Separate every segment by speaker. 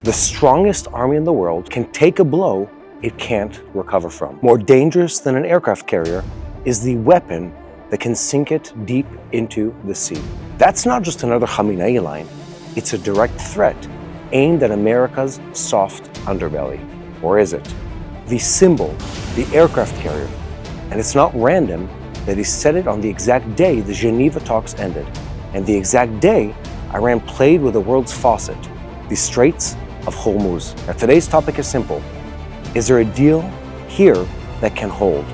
Speaker 1: The strongest army in the world can take a blow it can't recover from. More dangerous than an aircraft carrier is the weapon that can sink it deep into the sea. That's not just another Khamenei line, it's a direct threat aimed at America's soft underbelly. Or is it? The symbol, the aircraft carrier. And it's not random that he said it on the exact day the Geneva talks ended, and the exact day Iran played with the world's faucet, the Straits of Hormuz. Now, today's topic is simple. Is there a deal here that can hold?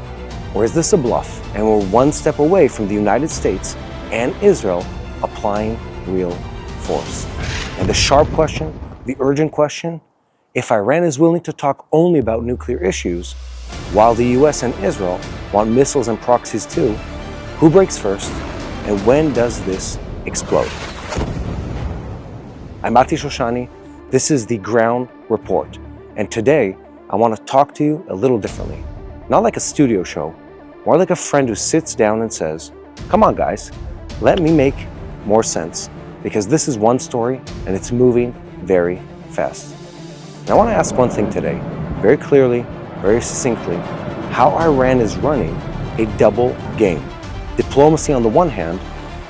Speaker 1: Or is this a bluff and we're one step away from the United States and Israel applying real force? And the sharp question, the urgent question, if Iran is willing to talk only about nuclear issues, while the US and Israel want missiles and proxies too, who breaks first and when does this explode? I'm Mati Shoshani. This is the Ground Report, and today I want to talk to you a little differently. Not like a studio show, more like a friend who sits down and says, come on guys, let me make more sense, because this is one story and it's moving very fast. And I want to ask one thing today, very clearly, very succinctly, how Iran is running a double game. Diplomacy on the one hand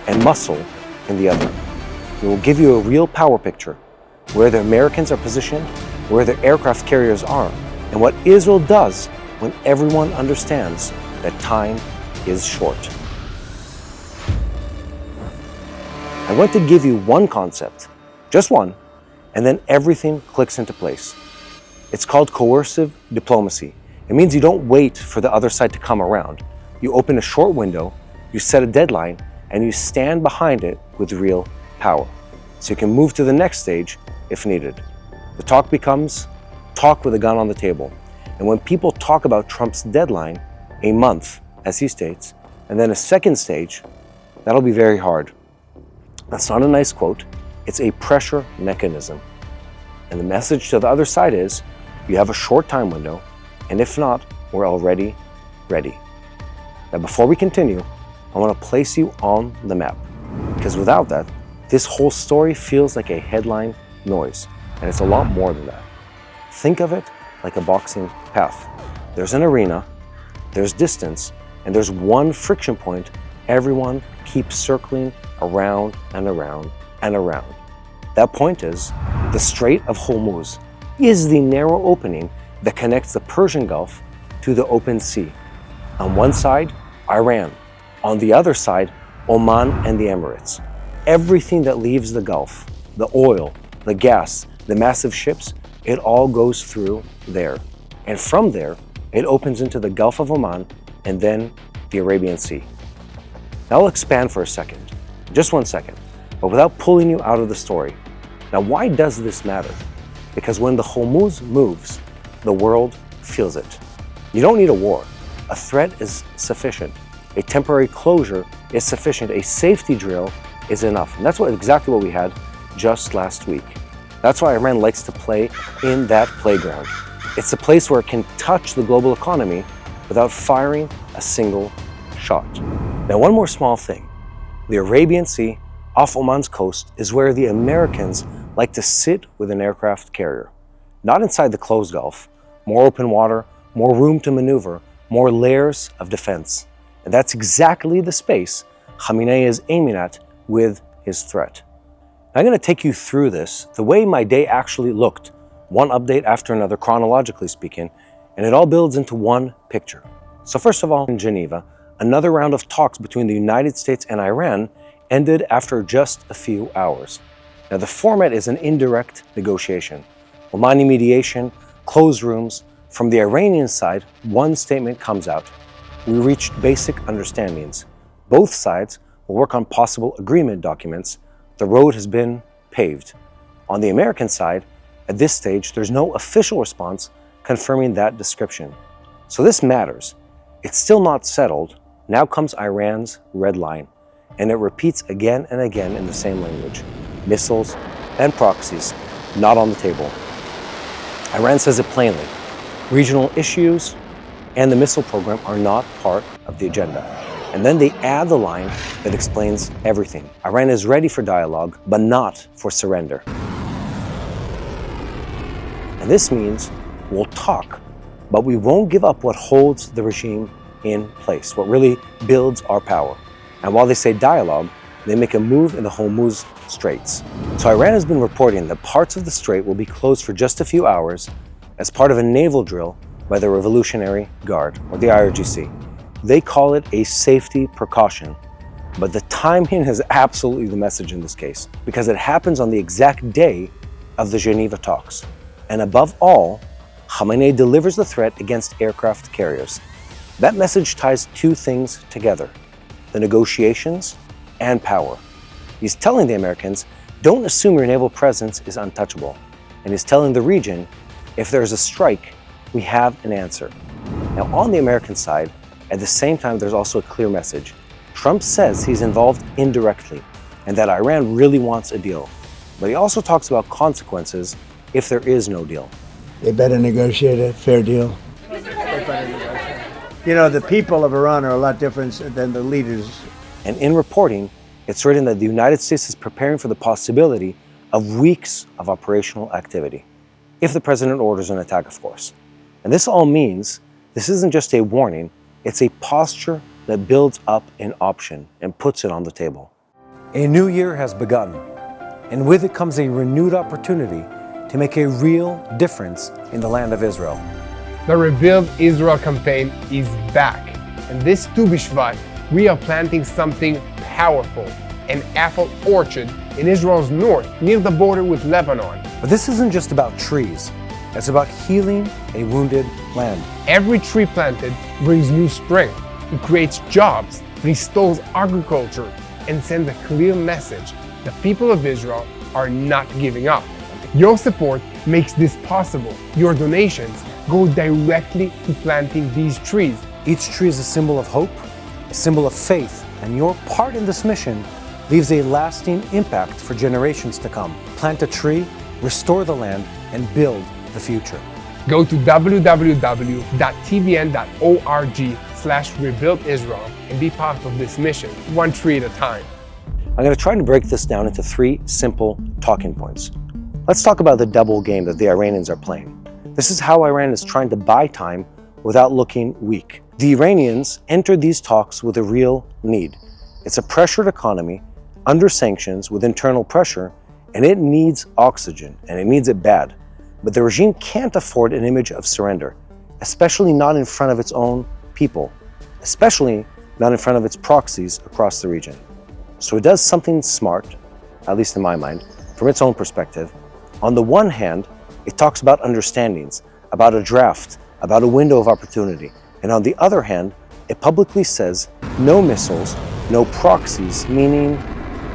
Speaker 1: and muscle in the other. It will give you a real power picture, where the Americans are positioned, where the aircraft carriers are, and what Israel does when everyone understands that time is short. I'm going to give you one concept, just one, and then everything clicks into place. It's called coercive diplomacy. It means you don't wait for the other side to come around. You open a short window, you set a deadline, and you stand behind it with real power. So you can move to the next stage if needed. The talk becomes talk with a gun on the table. And when people talk about Trump's deadline, a month, as he states, and then a second stage, that'll be very hard. That's not a nice quote, it's a pressure mechanism. And the message to the other side is, you have a short time window, and if not, we're already ready. Now before we continue, I want to place you on the map, because without that, this whole story feels like a headline noise, and it's a lot more than that. Think of it like a boxing path. There's an arena, there's distance, and there's one friction point everyone keeps circling around and around and around. That point is the Strait of Hormuz is the narrow opening that connects the Persian Gulf to the open sea. On one side, Iran. On the other side, Oman and the Emirates. Everything that leaves the Gulf, the oil, the gas, the massive ships, it all goes through there. And from there, it opens into the Gulf of Oman and then the Arabian Sea. Now I'll expand for a second, just 1 second, but without pulling you out of the story. Now why does this matter? Because when the Hormuz moves, the world feels it. You don't need a war. A threat is sufficient. A temporary closure is sufficient. A safety drill is enough. And that's exactly what we had just last week. That's why Iran likes to play in that playground. It's a place where it can touch the global economy without firing a single shot. Now, one more small thing. The Arabian Sea off Oman's coast is where the Americans like to sit with an aircraft carrier. Not inside the closed Gulf. More open water, more room to maneuver, more layers of defense. And that's exactly the space Khamenei is aiming at with his threat. I'm going to take you through this, the way my day actually looked, one update after another, chronologically speaking, and it all builds into one picture. So first of all, in Geneva, another round of talks between the United States and Iran ended after just a few hours. Now the format is an indirect negotiation. Omani mediation, closed rooms. From the Iranian side, one statement comes out. We reached basic understandings. Both sides will work on possible agreement documents. The road has been paved. On the American side, at this stage, there's no official response confirming that description. So this matters. It's still not settled. Now comes Iran's red line, and it repeats again and again in the same language. Missiles and proxies, not on the table. Iran says it plainly. Regional issues and the missile program are not part of the agenda. And then they add the line that explains everything. Iran is ready for dialogue, but not for surrender. And this means we'll talk, but we won't give up what holds the regime in place, what really builds our power. And while they say dialogue, they make a move in the Hormuz Straits. So Iran has been reporting that parts of the strait will be closed for just a few hours as part of a naval drill by the Revolutionary Guard, or the IRGC. They call it a safety precaution, but the timing is absolutely the message in this case, because it happens on the exact day of the Geneva talks. And above all, Khamenei delivers the threat against aircraft carriers. That message ties two things together: the negotiations and power. He's telling the Americans, don't assume your naval presence is untouchable. And he's telling the region, if there's a strike, we have an answer. Now, on the American side, at the same time, there's also a clear message. Trump says he's involved indirectly and that Iran really wants a deal. But he also talks about consequences if there is no deal.
Speaker 2: They better negotiate a fair deal. You know, the people of Iran are a lot different than the leaders.
Speaker 1: And in reporting, it's written that the United States is preparing for the possibility of weeks of operational activity, if the president orders an attack, of course. And this all means this isn't just a warning, it's a posture that builds up an option and puts it on the table. A new year has begun, and with it comes a renewed opportunity to make a real difference in the land of Israel.
Speaker 3: The Rebuild Israel campaign is back, and this Tu BiShvat, we are planting something powerful, an apple orchard in Israel's north, near the border with Lebanon.
Speaker 1: But this isn't just about trees, it's about healing a wounded land.
Speaker 3: Every tree planted brings new strength, it creates jobs, restores agriculture, and sends a clear message: the people of Israel are not giving up. Your support makes this possible. Your donations go directly to planting these trees.
Speaker 1: Each tree is a symbol of hope, a symbol of faith, and your part in this mission leaves a lasting impact for generations to come. Plant a tree, restore the land, and build the future.
Speaker 3: Go to www.tbn.org/rebuildisrael and be part of this mission, one tree at a time.
Speaker 1: I'm going to try to break this down into three simple talking points. Let's talk about the double game that the Iranians are playing. This is how Iran is trying to buy time without looking weak. The Iranians entered these talks with a real need. It's a pressured economy, under sanctions, with internal pressure, and it needs oxygen, and it needs it bad. But the regime can't afford an image of surrender, especially not in front of its own people, especially not in front of its proxies across the region. So it does something smart, at least in my mind, from its own perspective. On the one hand, it talks about understandings, about a draft, about a window of opportunity. And on the other hand, it publicly says no missiles, no proxies, meaning,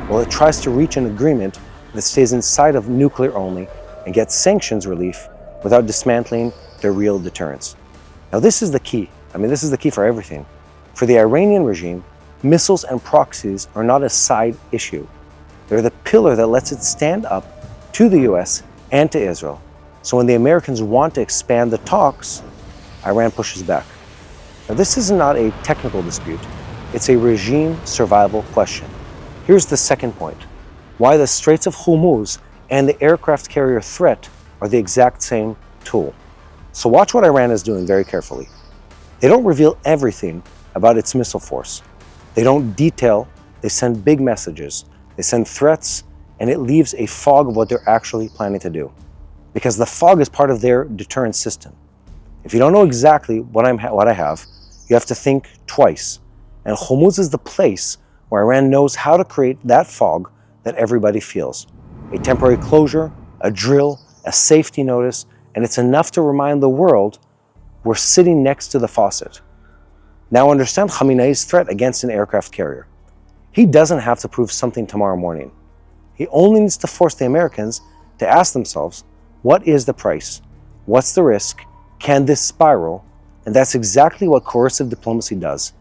Speaker 1: well, it tries to reach an agreement that stays inside of nuclear only and gets sanctions relief without dismantling their real deterrence. Now, this is the key. This is the key for everything. For the Iranian regime, missiles and proxies are not a side issue. They're the pillar that lets it stand up to the US and to Israel. So when the Americans want to expand the talks, Iran pushes back. Now, this is not a technical dispute. It's a regime survival question. Here's the second point: why the Straits of Hormuz and the aircraft carrier threat are the exact same tool. So watch what Iran is doing very carefully. They don't reveal everything about its missile force. They don't detail, they send big messages. They send threats, and it leaves a fog of what they're actually planning to do. Because the fog is part of their deterrence system. If you don't know exactly what I have, you have to think twice. And Hormuz is the place where Iran knows how to create that fog that everybody feels. A temporary closure, a drill, a safety notice, and it's enough to remind the world we're sitting next to the faucet. Now understand Khamenei's threat against an aircraft carrier. He doesn't have to prove something tomorrow morning. He only needs to force the Americans to ask themselves, what is the price? What's the risk? Can this spiral? And that's exactly what coercive diplomacy does,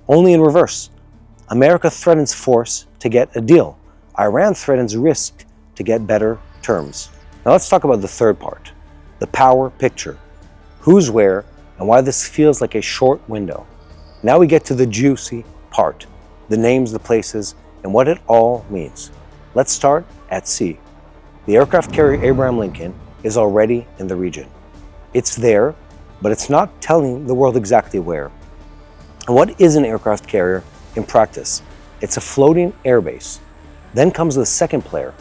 Speaker 1: only in reverse. America threatens force to get a deal. Iran threatens risk to get better terms. Now let's talk about the third part, the power picture. Who's where and why this feels like a short window. Now we get to the juicy part, the names, the places, and what it all means. Let's start at sea. The aircraft carrier Abraham Lincoln is already in the region. It's there, but it's not telling the world exactly where. And what is an aircraft carrier in practice? It's a floating airbase. Then comes the second player.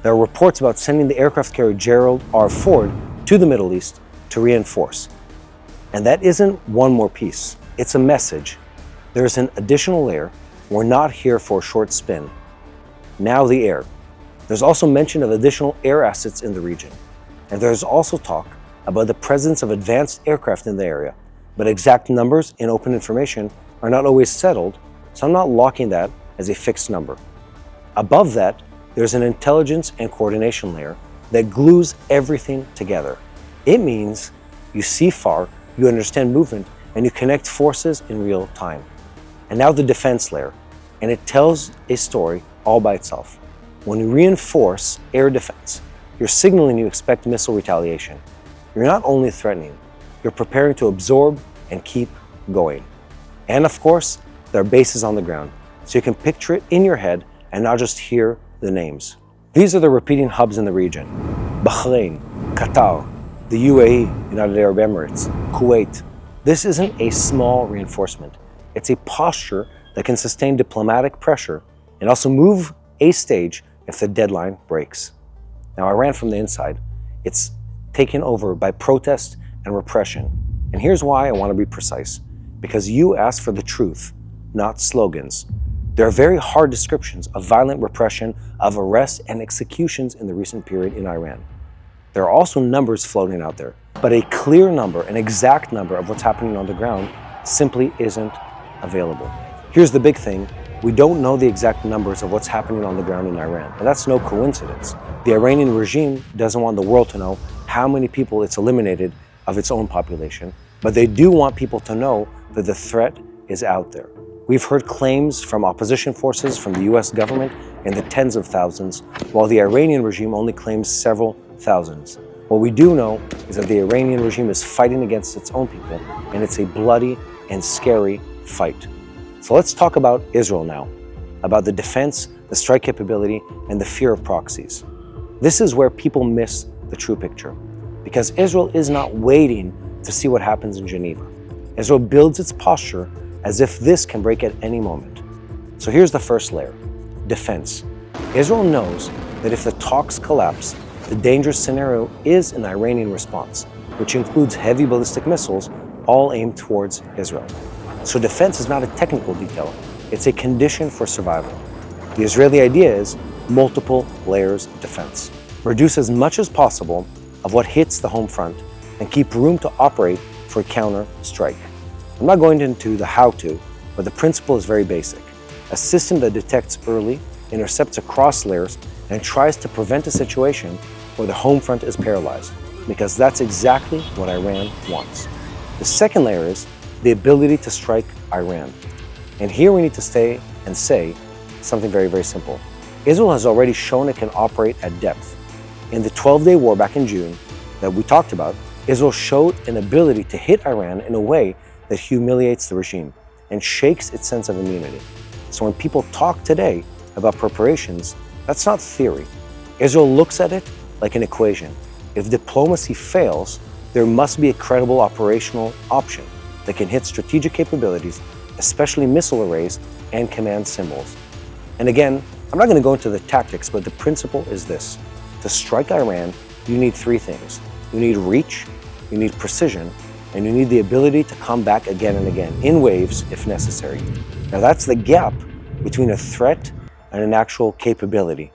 Speaker 1: There are reports about sending the aircraft carrier Gerald R. Ford to the Middle East to reinforce. And that isn't one more piece. It's a message. There's an additional layer. We're not here for a short spin. Now the air. There's also mention of additional air assets in the region. And there's also talk about the presence of advanced aircraft in the area. But exact numbers in open information are not always settled, so I'm not locking that as a fixed number. Above that, there's an intelligence and coordination layer that glues everything together. It means you see far, you understand movement, and you connect forces in real time. And now the defense layer, and it tells a story all by itself. When you reinforce air defense, you're signaling you expect missile retaliation. You're not only threatening, you're preparing to absorb and keep going. And of course, there are bases on the ground, so you can picture it in your head and not just hear the names. These are the repeating hubs in the region: Bahrain, Qatar, the UAE, United Arab Emirates, Kuwait. This isn't a small reinforcement. It's a posture that can sustain diplomatic pressure and also move a stage if the deadline breaks. Now, Iran from the inside, it's taken over by protest and repression. And here's why I want to be precise. Because you asked for the truth, not slogans. There are very hard descriptions of violent repression, of arrests and executions in the recent period in Iran. There are also numbers floating out there, but a clear number, an exact number of what's happening on the ground simply isn't available. Here's the big thing. We don't know the exact numbers of what's happening on the ground in Iran, and that's no coincidence. The Iranian regime doesn't want the world to know how many people it's eliminated of its own population, but they do want people to know that the threat is out there. We've heard claims from opposition forces, from the US government, in the tens of thousands, while the Iranian regime only claims several thousands. What we do know is that the Iranian regime is fighting against its own people, and it's a bloody and scary fight. So let's talk about Israel now, about the defense, the strike capability, and the fear of proxies. This is where people miss the true picture, because Israel is not waiting to see what happens in Geneva. Israel builds its posture as if this can break at any moment. So here's the first layer, defense. Israel knows that if the talks collapse, the dangerous scenario is an Iranian response, which includes heavy ballistic missiles, all aimed towards Israel. So defense is not a technical detail, it's a condition for survival. The Israeli idea is multiple layers of defense. Reduce as much as possible of what hits the home front and keep room to operate for a counter strike. I'm not going into the how-to, but the principle is very basic. A system that detects early, intercepts across layers, and tries to prevent a situation where the home front is paralyzed, because that's exactly what Iran wants. The second layer is the ability to strike Iran. And here we need to stay and say something very, very simple. Israel has already shown it can operate at depth. In the 12-day war back in June that we talked about, Israel showed an ability to hit Iran in a way that humiliates the regime and shakes its sense of immunity. So when people talk today about preparations, that's not theory. Israel looks at it like an equation. If diplomacy fails, there must be a credible operational option that can hit strategic capabilities, especially missile arrays and command symbols. And again, I'm not going to go into the tactics, but the principle is this. To strike Iran, you need three things. You need reach, you need precision, and you need the ability to come back again and again, in waves if necessary. Now that's the gap between a threat and an actual capability.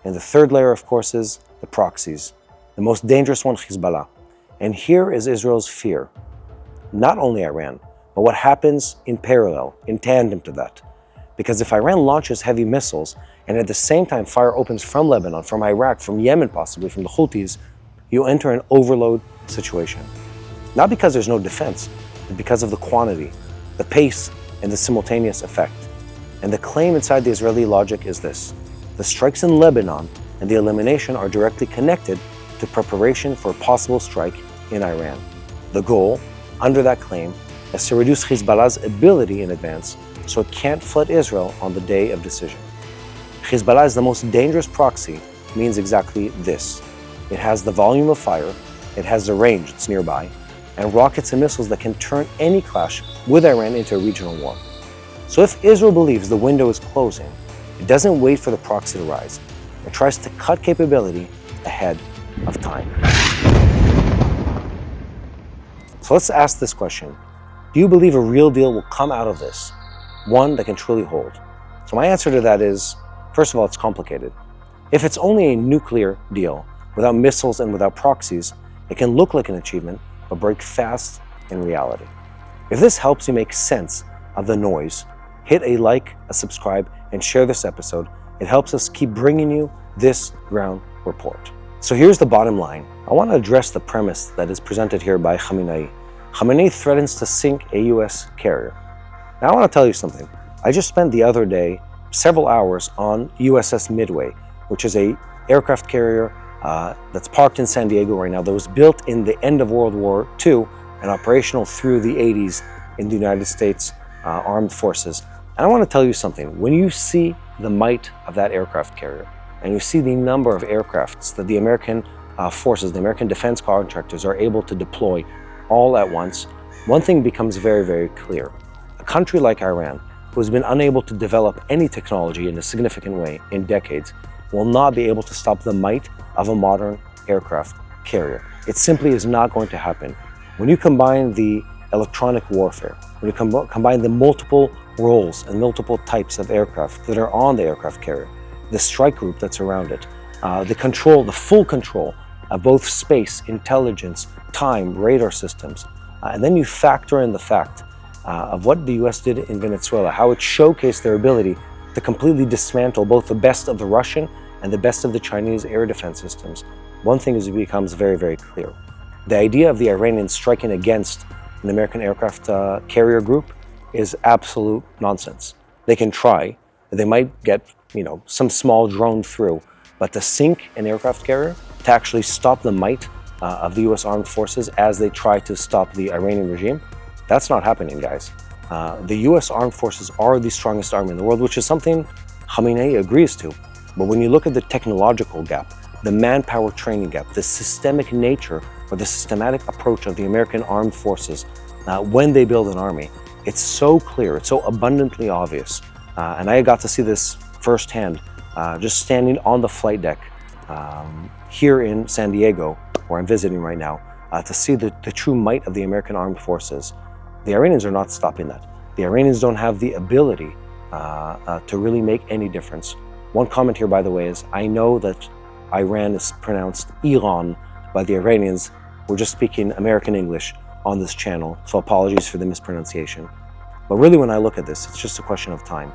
Speaker 1: And the third layer, of course, is the proxies. The most dangerous one, Hezbollah. And here is Israel's fear. Not only Iran, but what happens in parallel, in tandem to that. Because if Iran launches heavy missiles, and at the same time fire opens from Lebanon, from Iraq, from Yemen possibly, from the Houthis, you enter an overload situation. Not because there's no defense, but because of the quantity, the pace, and the simultaneous effect. And the claim inside the Israeli logic is this: the strikes in Lebanon and the elimination are directly connected to preparation for a possible strike in Iran. The goal, under that claim, is to reduce Hezbollah's ability in advance so it can't flood Israel on the day of decision. Hezbollah is the most dangerous proxy means exactly this. It has the volume of fire, it has the range, it's nearby, and rockets and missiles that can turn any clash with Iran into a regional war. So if Israel believes the window is closing, it doesn't wait for the proxy to rise. It tries to cut capability ahead of time. So let's ask this question. Do you believe a real deal will come out of this? One that can truly hold? So my answer to that is, first of all, it's complicated. If it's only a nuclear deal, without missiles and without proxies, it can look like an achievement, but break fast in reality. If this helps you make sense of the noise, hit a like, a subscribe, and share this episode. It helps us keep bringing you this ground report. So here's the bottom line. I want to address the premise that is presented here by Khamenei. Khamenei threatens to sink a US carrier. Now I want to tell you something. I just spent the other day several hours on USS Midway, which is a aircraft carrier that's parked in San Diego right now, that was built in the end of World War II and operational through the 80s in the United States Armed Forces. And I want to tell you something. When you see the might of that aircraft carrier, and you see the number of aircrafts that the American forces, the American defense contractors are able to deploy all at once, one thing becomes very, very clear. A country like Iran, who has been unable to develop any technology in a significant way in decades, will not be able to stop the might of a modern aircraft carrier. It simply is not going to happen. When you combine the electronic warfare, when you combine the multiple roles and multiple types of aircraft that are on the aircraft carrier, the strike group that's around it, the full control of both space, intelligence, time, radar systems, and then you factor in the fact of what the US did in Venezuela, how it showcased their ability to completely dismantle both the best of the Russian and the best of the Chinese air defense systems. One thing becomes very, very clear. The idea of the Iranians striking against an American aircraft carrier group is absolute nonsense. They can try, they might get some small drone through, but to sink an aircraft carrier, to actually stop the might of the US Armed Forces as they try to stop the Iranian regime, that's not happening, guys. The US Armed Forces are the strongest army in the world, which is something Khamenei agrees to. But when you look at the technological gap, the manpower training gap, the systemic nature or the systematic approach of the American Armed Forces when they build an army, it's so clear, it's so abundantly obvious. And I got to see this firsthand, just standing on the flight deck here in San Diego, where I'm visiting right now, to see the true might of the American Armed Forces. The Iranians are not stopping that. The Iranians don't have the ability to really make any difference. One comment here, by the way, is I know that Iran is pronounced Iran by the Iranians. We're just speaking American English on this channel, so apologies for the mispronunciation. But really, when I look at this, it's just a question of time.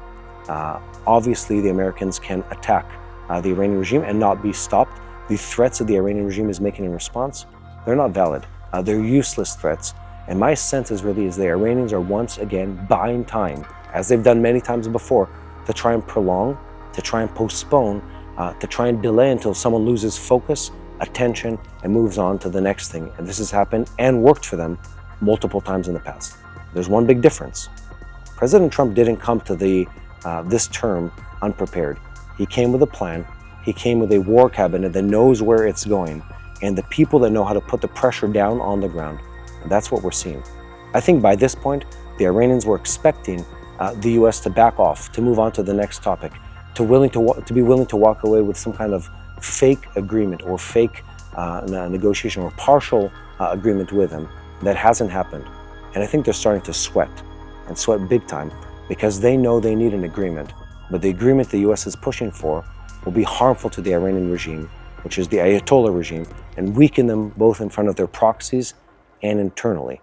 Speaker 1: Obviously, the Americans can attack the Iranian regime and not be stopped. The threats that the Iranian regime is making in response, they're not valid. They're useless threats. And my sense is the Iranians are once again buying time, as they've done many times before, to try and prolong, to try and postpone, to try and delay until someone loses focus, attention, and moves on to the next thing. And this has happened and worked for them multiple times in the past. There's one big difference. President Trump didn't come to this term unprepared. He came with a plan. He came with a war cabinet that knows where it's going, and the people that know how to put the pressure down on the ground. And that's what we're seeing. I think by this point, the Iranians were expecting the US to back off, to move on to the next topic, to be willing to walk away with some kind of fake agreement or fake negotiation or partial agreement with him. That hasn't happened. And I think they're starting to sweat, and sweat big time, because they know they need an agreement. But the agreement the US is pushing for will be harmful to the Iranian regime, which is the Ayatollah regime, and weaken them both in front of their proxies and internally.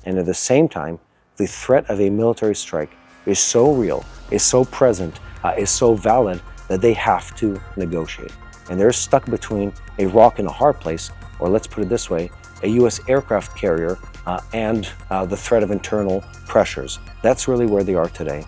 Speaker 1: And at the same time, the threat of a military strike is so real, is so present, is so valid that they have to negotiate. And they're stuck between a rock and a hard place, or let's put it this way, a US aircraft carrier and the threat of internal pressures. That's really where they are today.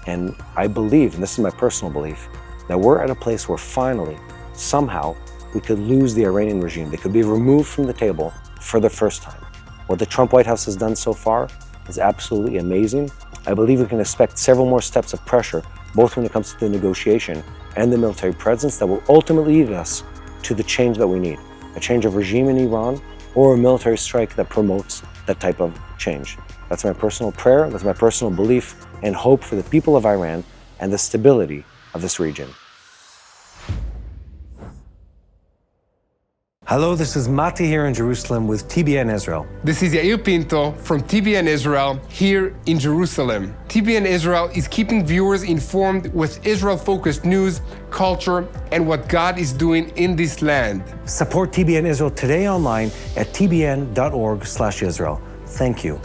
Speaker 1: And I believe, and this is my personal belief, that we're at a place where finally, somehow, we could lose the Iranian regime. They could be removed from the table for the first time. What the Trump White House has done so far is absolutely amazing. I believe we can expect several more steps of pressure, both when it comes to the negotiation and the military presence, that will ultimately lead us to the change that we need. a change of regime in Iran, or a military strike that promotes that type of change. That's my personal prayer, that's my personal belief and hope for the people of Iran and the stability of this region. Hello, this is Mati here in Jerusalem with TBN Israel.
Speaker 3: This is Yair Pinto from TBN Israel here in Jerusalem. TBN Israel is keeping viewers informed with Israel-focused news, culture, and what God is doing in this land.
Speaker 1: Support TBN Israel today online at tbn.org/Israel. Thank you.